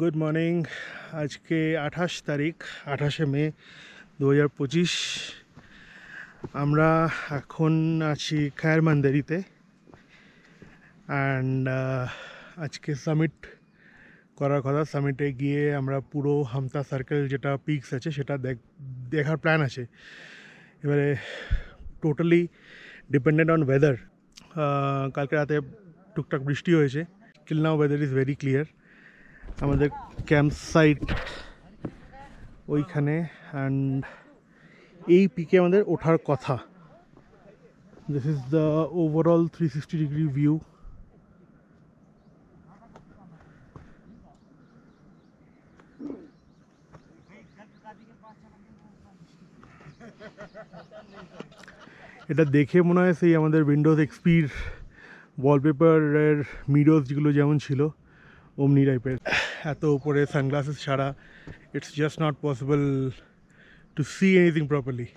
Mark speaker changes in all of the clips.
Speaker 1: Good morning. আজকে 28 তারিখ, 28শে মে 2025। আমরা এখন আছি খায়রমান্দারিতে অ্যান্ড আজকে সামিট করার কথা। সামিটে গিয়ে আমরা পুরো হামতা সার্কেল যেটা পিকস আছে সেটা দেখার প্ল্যান আছে। এবারে টোটালি ডিপেন্ডেন্ট অন ওয়েদার। কালকে রাতে টুকটাক বৃষ্টি হয়েছে। Till now weather is very clear. আমাদের ক্যাম্প সাইট ওইখানে অ্যান্ড এই পিকে আমাদের ওঠার কথা। This is the overall 360 degree view. এটা দেখে মনে হয় সেই আমাদের উইন্ডোজ এক্সপির ওয়ালপেপারের মিরর্স যেগুলো যেমন ছিল অমনি টাইপের। এত উপরে সানগ্লাসেস ছাড়া it's just not possible to see anything properly.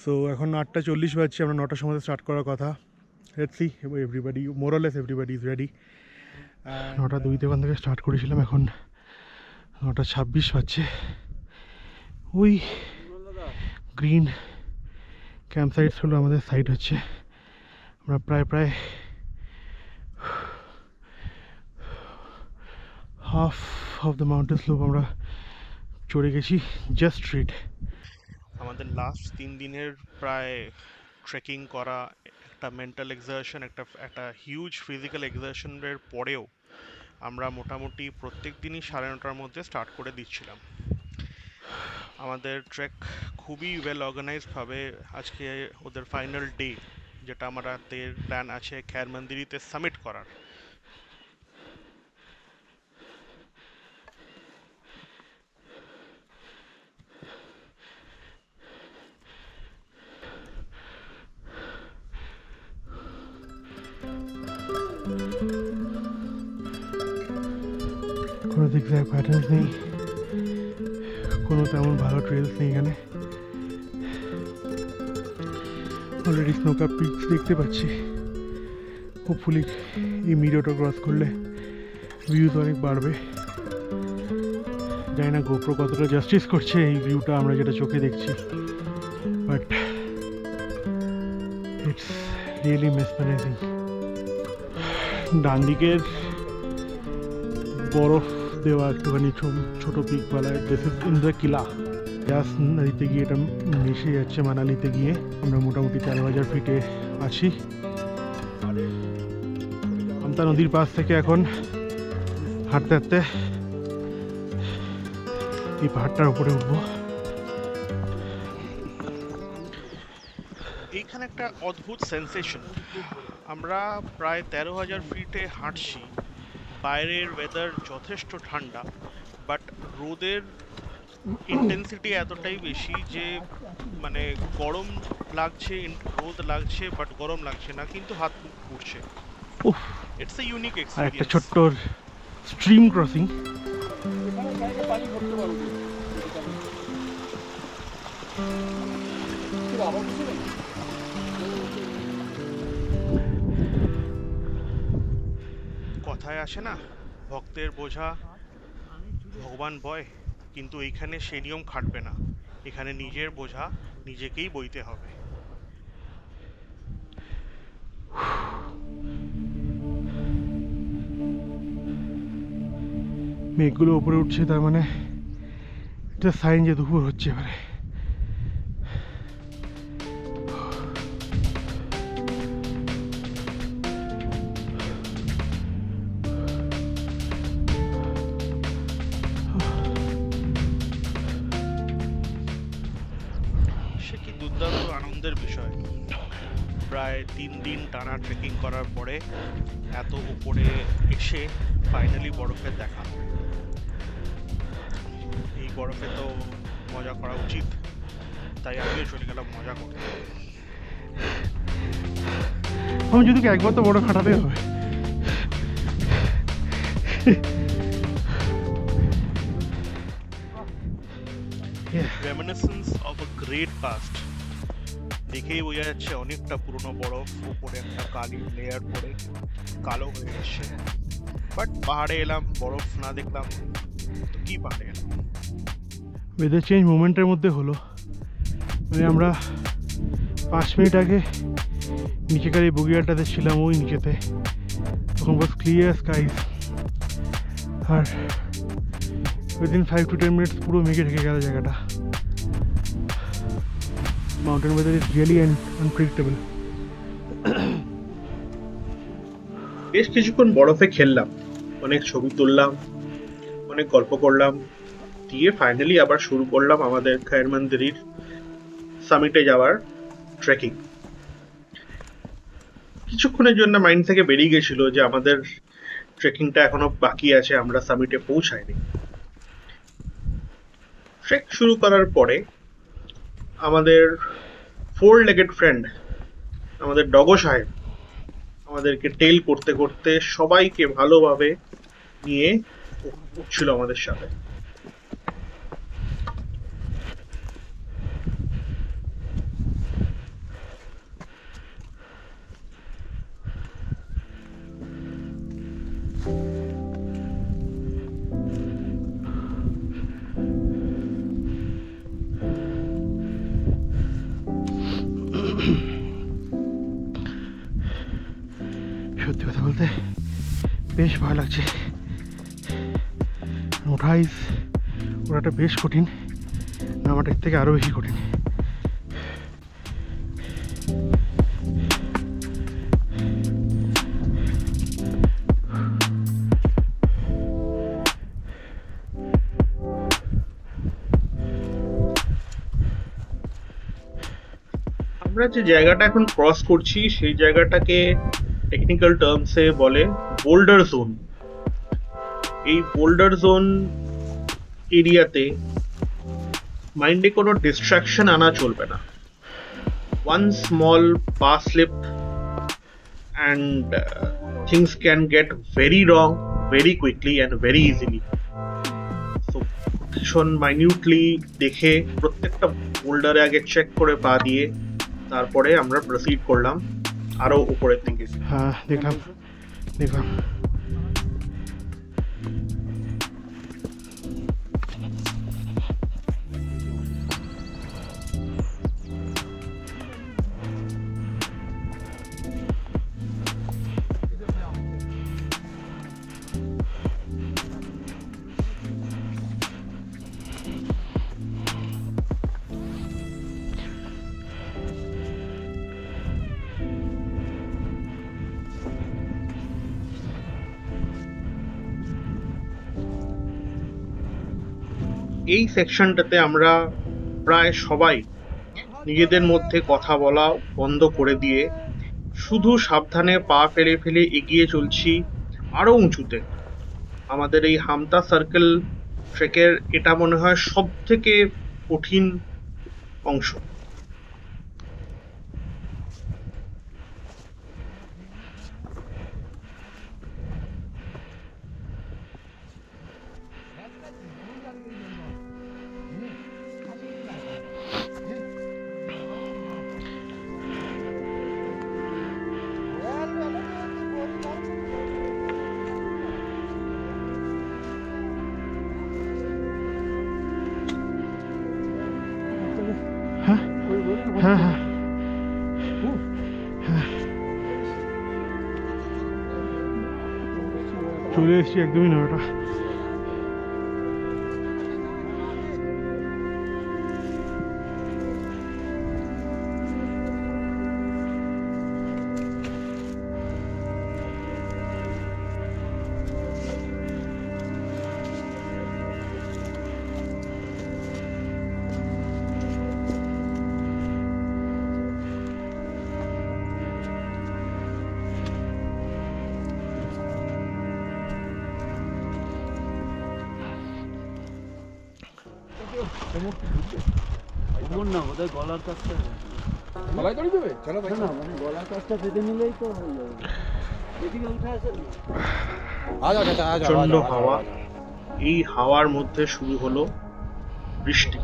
Speaker 1: So এখন 8:40 বাজছে, আমরা 9টার সময় স্টার্ট করার কথা। Let's see, everybody মোরলেস everybody is ready. 9:02 ওখান থেকে স্টার্ট করেছিলাম, এখন 9:26 বাজছে। ওই গ্রিন ক্যাম্প সাইটস হলো আমাদের সাইট হচ্ছে। আমরা প্রায় half of the mountain slope আমরা চড়ে গেছি জাস্ট রিড। আমাদের লাস্ট 3 দিনের প্রায় ট্রেকিং করা একটা মেন্টাল এক্সারশন, একটা হিউজ ফিজিক্যাল এক্সারশনের পরেও আমরা মোটামুটি প্রত্যেক দিনই 9:30টার মধ্যে স্টার্ট করে দিচ্ছিলাম। আমাদের ট্রেক খুবই ওয়েল অর্গানাইজডভাবে আজকে ওদের ফাইনাল ডে, যেটা আমাদের প্ল্যান আছে খায়রমান্দারিতে সামিট করার। কোনো জিগজ্যাগ প্যাটার্নস নেই, কোনো তেমন ভালো ট্রেলস নেই এখানে। অলরেডি স্নোকাপ পিকস দেখতে পাচ্ছি। হোপফুলি এই মিরোটা ক্রস করলে ভিউজ অনেক বাড়বে। জানি না গোপ্রো কতটা জাস্টিস করছে এই ভিউটা আমরা যেটা চোখে দেখছি, বাট ইটস রিয়েলি মেসমারাইজিং। ডান দিকের বরফ দেওয়া একটুখানি ছোট পিকওয়ালা, দিস ইজ ইন্দ্রা কিলা। জাস্ট নদীতে গিয়ে এটা মিশে যাচ্ছে মানালিতে গিয়ে। আমরা মোটামুটি 13,000 ফিটে আছি। আমতা নদীর পাশ থেকে এখন হাঁটতে হাঁটতে এই পাহাড়টার উপরে উঠবো। এইখানে একটা অদ্ভুত সেন্সেশন। আমরা প্রায় 13,000 ফিটে হাঁটছি, বাইরের ওয়েদার যথেষ্ট ঠান্ডা, বাট রোদের ইন্টেন্সিটি এতটাই বেশি যে মানে গরম লাগছে, রোদ লাগছে বাট গরম লাগছে না, কিন্তু হাত মুখ পুড়ছে। It's a unique experience. একটা ছোট্ট স্ট্রিম ক্রসিং। কথায় আসে না, ভক্তের বোঝা ভগবান বয়, কিন্তু এইখানে সে নিয়ম খাটবে না। এখানে নিজের বোঝা নিজেকেই বইতে হবে। মেঘগুলো উপরে উঠছে, তার মানে এটা সাইন যে দুপুর হচ্ছে এবারে। সে কি দুর্দান্ত আনন্দের বিষয়। প্রায় 3 দিন টানা ট্রেকিং করার পরে এত উপরে এসে ফাইনালি বরফের দেখা। এই বরফে তো মজা করা উচিত, তাই আমিও চলে গেলাম মজা করতে। আমি যদি একবার তো বরফ কাটাতে হবে। Reminiscence of a great past. দেখেই বোঝা যাচ্ছে অনেকটা পুরনো বরফ, উপরে একটা কালি লেয়ার পরে কালো হয়ে গেছে।
Speaker 2: বাট পাহাড়ে এলাম, বরফ না দেখলাম তো কি পাহাড়ে এলাম।
Speaker 1: ওয়েদার চেঞ্জ মোমেন্টের মধ্যে হলো, মানে আমরা 5 মিনিট আগে নিচেকার এই বগিয়ালটাতে ছিলাম, ওই নিচেতে, তখন বস ক্লিয়ার স্কাইজ, আর উইদিন 5 to 10 মিনিটস পুরো মেঘে ঢেকে গেল জায়গাটা। Mountain weather is really unpredictable.
Speaker 2: বেশ কিছুক্ষণ বরফে খেললাম, অনেক ছবি তুললাম, অনেক গল্প করলাম, দিয়ে ফাইনালি আবার শুরু করলাম আমাদের খৈরমানদেরীর সামিটে যাওয়ার ট্রেকিং। কিছুক্ষণের জন্য মাইন্ড থেকে বেরিয়ে গেছিল যে আমাদের ট্রেকিংটা এখনো বাকি আছে, আমরা সামিটে পৌঁছাইনি। ট্রেক শুরু করার পরে আমাদের 4-legged ফ্রেন্ড, আমাদের ডগো সাহেব, আমাদেরকে টেল করতে করতে সবাইকে ভালোভাবে নিয়ে উঠছিল আমাদের সাথে।
Speaker 1: সত্যি কথা বলতে বেশ ভয় লাগছে। ওঠাটা বেশ কঠিন, নামাটা এর থেকে আরো বেশি কঠিন।
Speaker 2: আমরা যে জায়গাটা এখন ক্রস করছি সেই জায়গাটাকে টেকনিক্যাল টার্মসে বলে বোল্ডার জোন। এই বোল্ডার জোন এরিয়াতে মাইন্ডে কোনো ডিস্ট্রাকশন আনা চলবে না। ওয়ান স্মল পা slip and things can get very wrong very quickly and very easily. So ভীষণ মাইনিউটলি দেখে প্রত্যেকটা বোল্ডারে আগে চেক করে পা দিয়ে তারপরে আমরা প্রসিড করলাম আরো উপরের দিকে।
Speaker 1: হ্যাঁ, দেখলাম।
Speaker 2: এই সেকশনটাতে আমরা প্রায় সবাই নিজেদের মধ্যে কথা বলা বন্ধ করে দিয়ে শুধু সাবধানে পা ফেলে ফেলে এগিয়ে চলছি আরো উঁচুতে। আমাদের এই হামতা সার্কেল ট্রেকের এটা মনে হয় সব থেকে কঠিন অংশ।
Speaker 1: হ্যাঁ, চলে এসছি, একদমই না ওটা।
Speaker 3: গলার কাজটা গলায় দড়ি দেবে, চলো ভাই না, মানে গলার কাজটা বেঁধে নিলেই তো হয়ে যাবে। এদিকে উঠে আসেন
Speaker 2: প্রচন্ড হাওয়া, এই হাওয়ার মধ্যে শুরু হলো বৃষ্টি।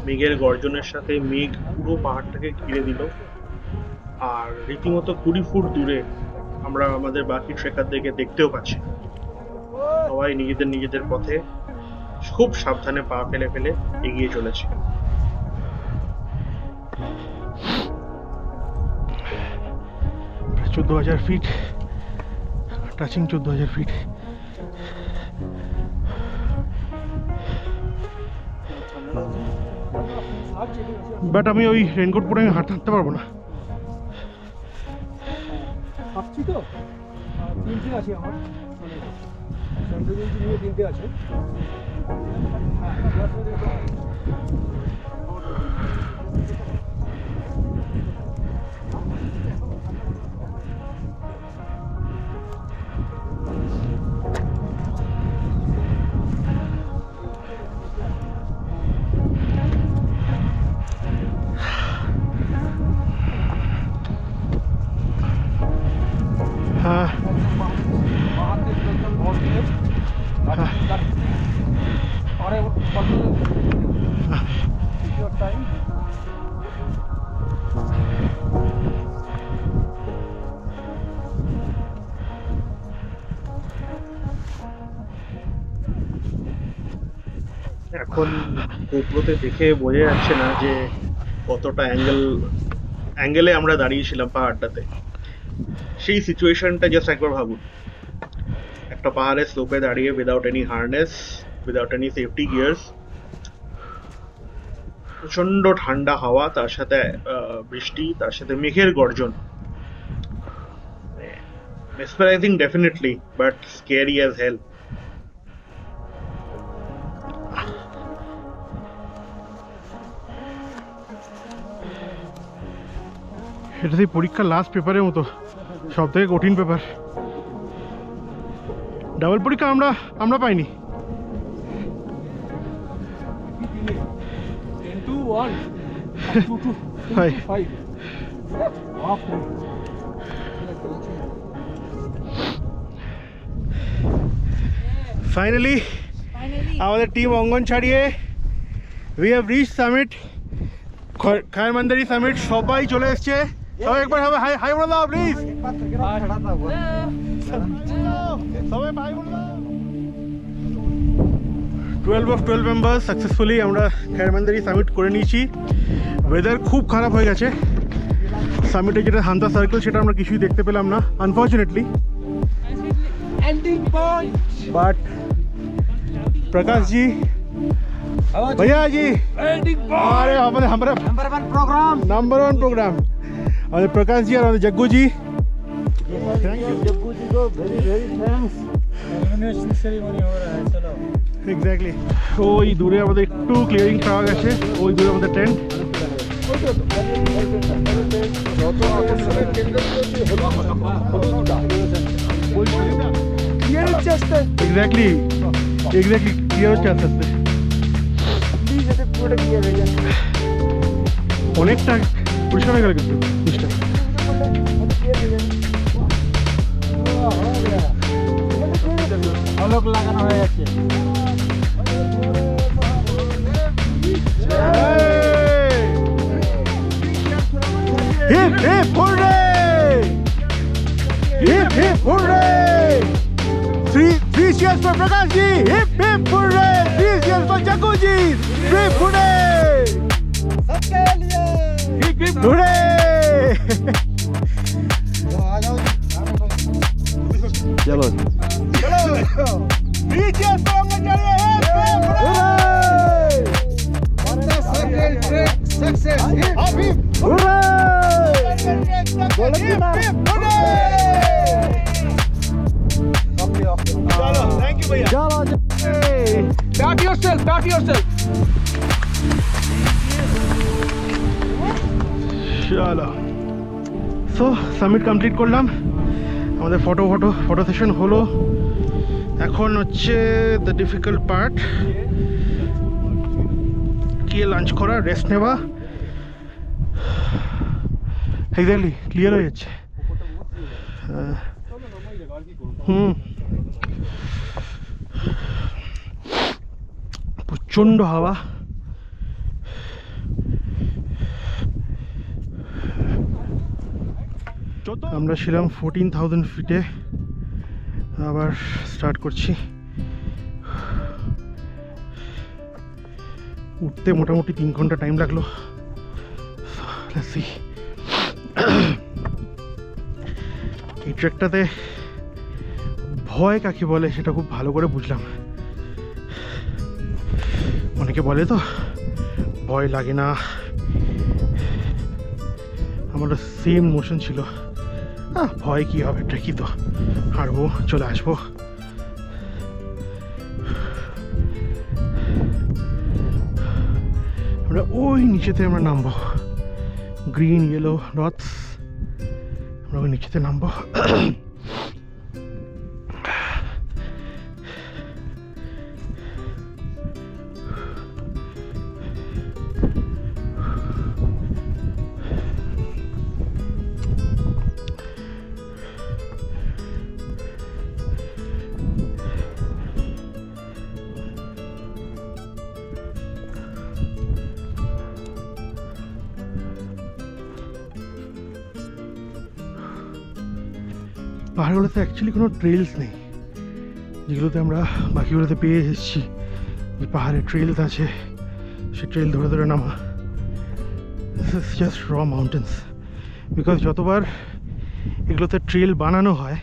Speaker 2: মেঘের গর্জনের সাথে মেঘ পুরো পাহাড়টাকে ঘিরে দিল, আর রীতিমতো 20 ফুট দূরে আমরা আমাদের বাকি ট্রেকারদেরকে দেখতেও পাচ্ছি না। সবাই নিজেদের নিজেদের পথে খুব সাবধানে পা ফেলে ফেলে এগিয়ে চলেছে।
Speaker 1: প্রায় 14,000 ফিট, টাচিং 14,000 ফিট। বাট আমি ওই রেনকোট পরে আমি হাঁটতে পারবো না।
Speaker 3: ভাবছি তো 3টে আছে আমার, মানে স্যান্ডেল নিয়ে 3টে আছে।
Speaker 1: হ্যাঁ,
Speaker 2: এখন গোপ্রোতে দেখে বোঝা যাচ্ছে না যে কতটা অ্যাঙ্গেলে আমরা দাঁড়িয়েছিলাম পাহাড়টাতে। সেই সিচুয়েশনটা জাস্ট একবার ভাবুন, একটা পাহাড়ের স্লোপে দাঁড়িয়ে without any harness, without any safety gears, প্রচন্ড ঠান্ডা হাওয়া, তার সাথে বৃষ্টি, তার সাথে মেঘের গর্জন। Mesmerising definitely, but scary as hell.
Speaker 1: এটা সেই পরীক্ষার লাস্ট পেপারের মতো, সব থেকে কঠিন পেপার। ডাবল পরীক্ষা আমরা পাইনি।
Speaker 3: 10 to 1 2 to 5
Speaker 1: ফাইনালি আমাদের টিম অঙ্গন ছাড়িয়ে we have reach summit, Khairmandari summit. সবাই চলে এসছে, সবাই একবার হবে হাই হাই বলে দাও প্লিজ। সবাই হাই বলে দাও। 12 of 12 মেম্বার্স সাকসেসফুলি আমরা খায়রমান্দারি সামিট করে নিয়েছি। ওয়েদার খুব খারাপ হয়ে গেছে, সামিটে যেটা হান্তা সার্কেল সেটা আমরা কিছুই দেখতে পেলাম না আনফর্চুনেটলি। বাট प्रकाश जी, भैया जी, अरे हमारे हमारा नंबर वन प्रोग्राम और प्रकाश जी और जग्गू जी, थैंक यू जग्गू जी को very very thanks. Nomination ceremony हो रहा है, चलो। एग्जैक्टली, ওই দূরে আমাদের একটু ক্লিয়ারিং পাওয়া গেছে, ওই দূরে আমাদের টেন্ট। যত আকর্ষণের কেন্দ্রগুলো হলো ক্লিয়ার হচ্ছে আস্তে। এক্স্যাক্টলি ক্লিয়ার হচ্ছে আস্তে আস্তে, অনেকটা পরিষ্কার হয়ে গেল কিন্তু জিনিসটা। আলোক লাগানো হয়ে যাচ্ছে। Hip hip hurray, hip hip hurray. Three cheers for Prakash ji! Hip hip hooray! 3 cheers for Jaggu ji! Hip hooray! सबके लिए! Hip hip hooray! चलो चलो 3 cheers for Amritsari! Hip hip hooray! Wanda circle trek success! Hip hip hooray! Hip hip hooray! चलो, thank you भैया। चलो, pat yourself, pat yourself। चलो, so summit complete করলাম, আমাদের ফটো সেশন হলো। এখন হচ্ছে দ্য ডিফিকাল্ট পার্ট, গিয়ে লাঞ্চ করা, রেস্ট নেওয়া। এক্স্যাক্টলি ক্লিয়ার হয়ে যাচ্ছে। প্রচণ্ড হাওয়া, চলো। আমরা ছিলাম 14,000 ফিটে, আবার স্টার্ট করছি। উঠতে মোটামুটি 3 ঘন্টা টাইম লাগলো। এই ট্রেকটাতে ভয় কাকে বলে সেটা খুব ভালো করে বুঝলাম। অনেকে বলে তো ভয় লাগে না, আমারও সেম মোশন ছিল। ভয় কি হবে, ট্রেকই তো, হারবো, চলে আসবো। আমরা ওই নিচেতে আমরা নামবো, গ্রিন ইয়েলো ডটস, আমরা ওই নিচেতে নামবো। পাহাড়গুলোতে অ্যাকচুয়ালি কোনো ট্রেলস নেই, যেগুলোতে আমরা বাকিগুলোতে পেয়ে এসেছি যে পাহাড়ে ট্রেলস আছে, সে ট্রেল ধরে ধরে নামা। দিস ইজ জাস্ট র মাউন্টেন্স। বিকজ যতবার এগুলোতে ট্রেল বানানো হয়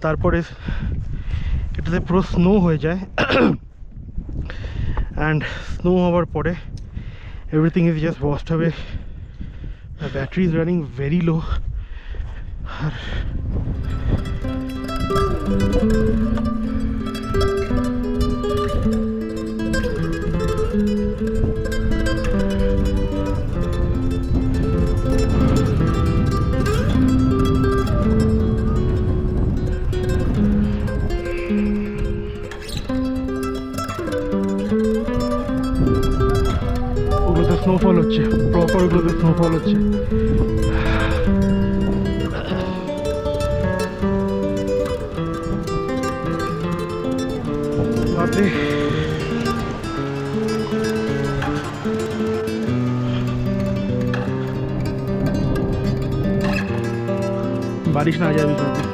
Speaker 1: তারপরে এটাতে পুরো স্নো হয়ে যায়, অ্যান্ড স্নো হওয়ার পরে everything is just washed away. Battery is running very low. আর ওগুলোতে স্নোফল হচ্ছে, প্রপার ওগুলোতে স্নোফল হচ্ছে। बारिश ना आ जाए बीच में।